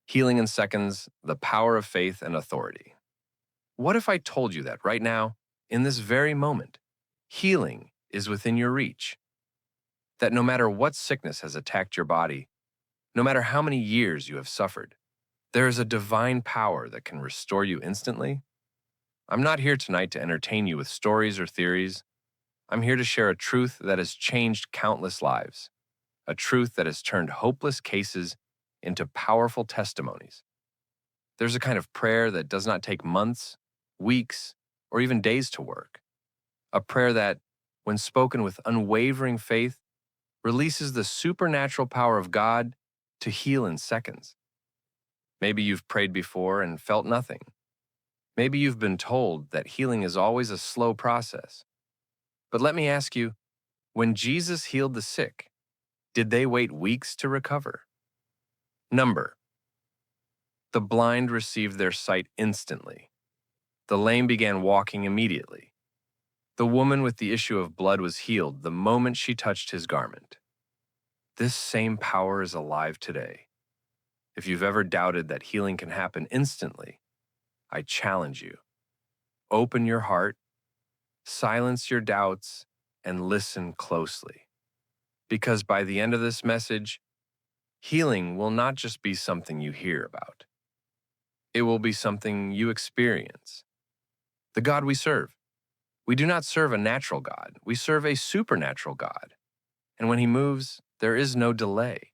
Healing in seconds, the power of faith and authority. What if I told you that right now, in this very moment, healing is within your reach? That no matter what sickness has attacked your body, no matter how many years you have suffered, there is a divine power that can restore you instantly? I'm not here tonight to entertain you with stories or theories. I'm here to share a truth that has changed countless lives, a truth that has turned hopeless cases into powerful testimonies. There's a kind of prayer that does not take months, weeks, or even days to work. A prayer that, when spoken with unwavering faith, releases the supernatural power of God to heal in seconds. Maybe you've prayed before and felt nothing. Maybe you've been told that healing is always a slow process. But let me ask you, when Jesus healed the sick, did they wait weeks to recover? Number: the blind received their sight instantly. The lame began walking immediately. The woman with the issue of blood was healed the moment she touched his garment. This same power is alive today. If you've ever doubted that healing can happen instantly, I challenge you. Open your heart, silence your doubts, and listen closely. Because by the end of this message, healing will not just be something you hear about. It will be something you experience. The God we serve. We do not serve a natural God. We serve a supernatural God. And when He moves, there is no delay.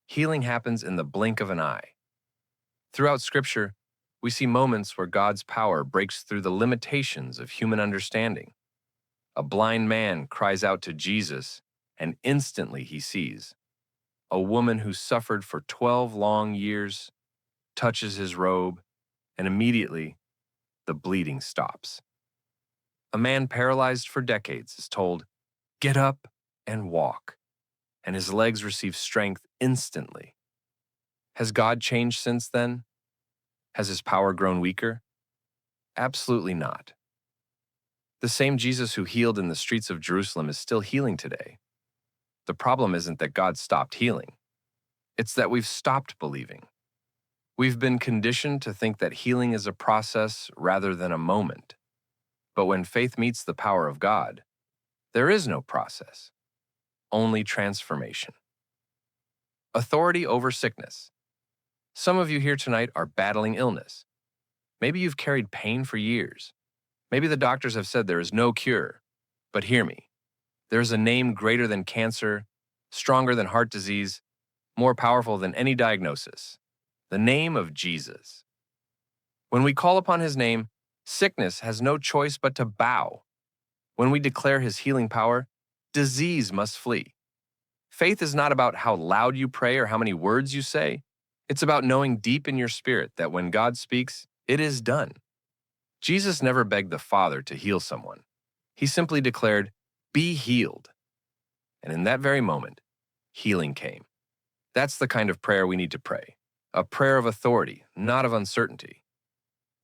Healing happens in the blink of an eye. Throughout Scripture, we see moments where God's power breaks through the limitations of human understanding. A blind man cries out to Jesus, and instantly he sees. A woman who suffered for 12 long years touches his robe, and immediately the bleeding stops. A man paralyzed for decades is told, "Get up and walk," and his legs receive strength instantly. Has God changed since then? Has His power grown weaker? Absolutely not. The same Jesus who healed in the streets of Jerusalem is still healing today. The problem isn't that God stopped healing. It's that we've stopped believing. We've been conditioned to think that healing is a process rather than a moment. But when faith meets the power of God, there is no process, only transformation. Authority over sickness. Some of you here tonight are battling illness. Maybe you've carried pain for years. Maybe the doctors have said there is no cure. But hear me. There is a name greater than cancer, stronger than heart disease, more powerful than any diagnosis. The name of Jesus. When we call upon His name, sickness has no choice but to bow. When we declare His healing power, disease must flee. Faith is not about how loud you pray or how many words you say. It's about knowing deep in your spirit that when God speaks, it is done. Jesus never begged the Father to heal someone. He simply declared, "Be healed." And in that very moment, healing came. That's the kind of prayer we need to pray. A prayer of authority, not of uncertainty.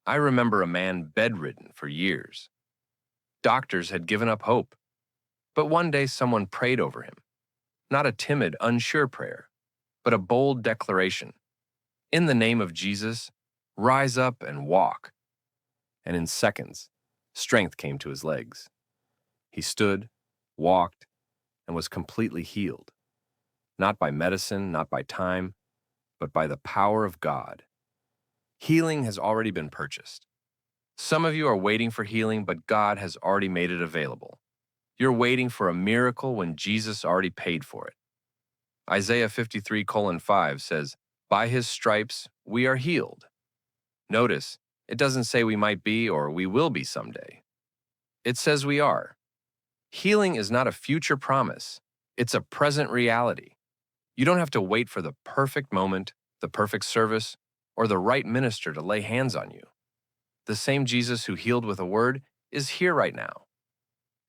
I remember a man bedridden for years. Doctors had given up hope. But one day someone prayed over him. Not a timid, unsure prayer, but a bold declaration. "In the name of Jesus, rise up and walk." And in seconds, strength came to his legs. He stood, walked, and was completely healed. Not by medicine, not by time, but by the power of God. Healing has already been purchased. Some of you are waiting for healing, but God has already made it available. You're waiting for a miracle when Jesus already paid for it. Isaiah 53:5 says, "By His stripes we are healed." Notice, it doesn't say we might be or we will be someday. It says we are. Healing is not a future promise. It's a present reality. You don't have to wait for the perfect moment, the perfect service, or the right minister to lay hands on you. The same Jesus who healed with a word is here right now.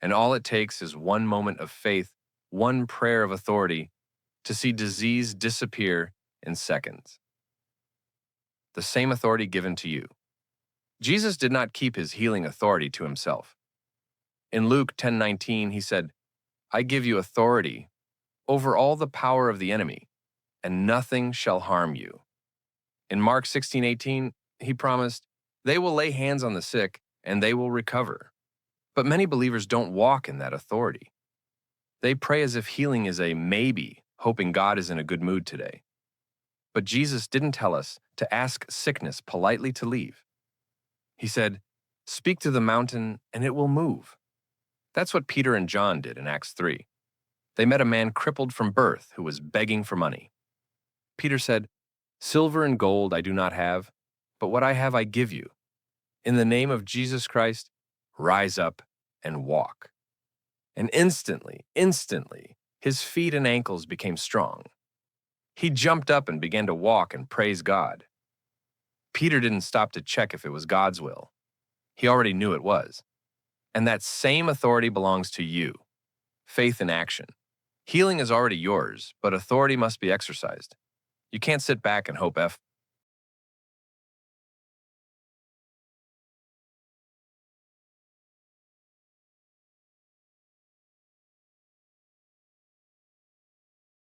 And all it takes is one moment of faith, one prayer of authority, to see disease disappear in seconds. The same authority given to you. Jesus did not keep His healing authority to Himself. In Luke 10:19, He said, "I give you authority over all the power of the enemy, and nothing shall harm you." In Mark 16:18, he promised, "They will lay hands on the sick and they will recover." But many believers don't walk in that authority. They pray as if healing is a maybe, hoping God is in a good mood today. But Jesus didn't tell us to ask sickness politely to leave. He said, "Speak to the mountain and it will move." That's what Peter and John did in Acts 3. They met a man crippled from birth who was begging for money. Peter said, "Silver and gold I do not have, but what I have I give you. In the name of Jesus Christ, rise up and walk." And instantly, his feet and ankles became strong. He jumped up and began to walk and praise God. Peter didn't stop to check if it was God's will. He already knew it was. And that same authority belongs to you. Faith in action. Healing is already yours, but authority must be exercised. You can't sit back and hope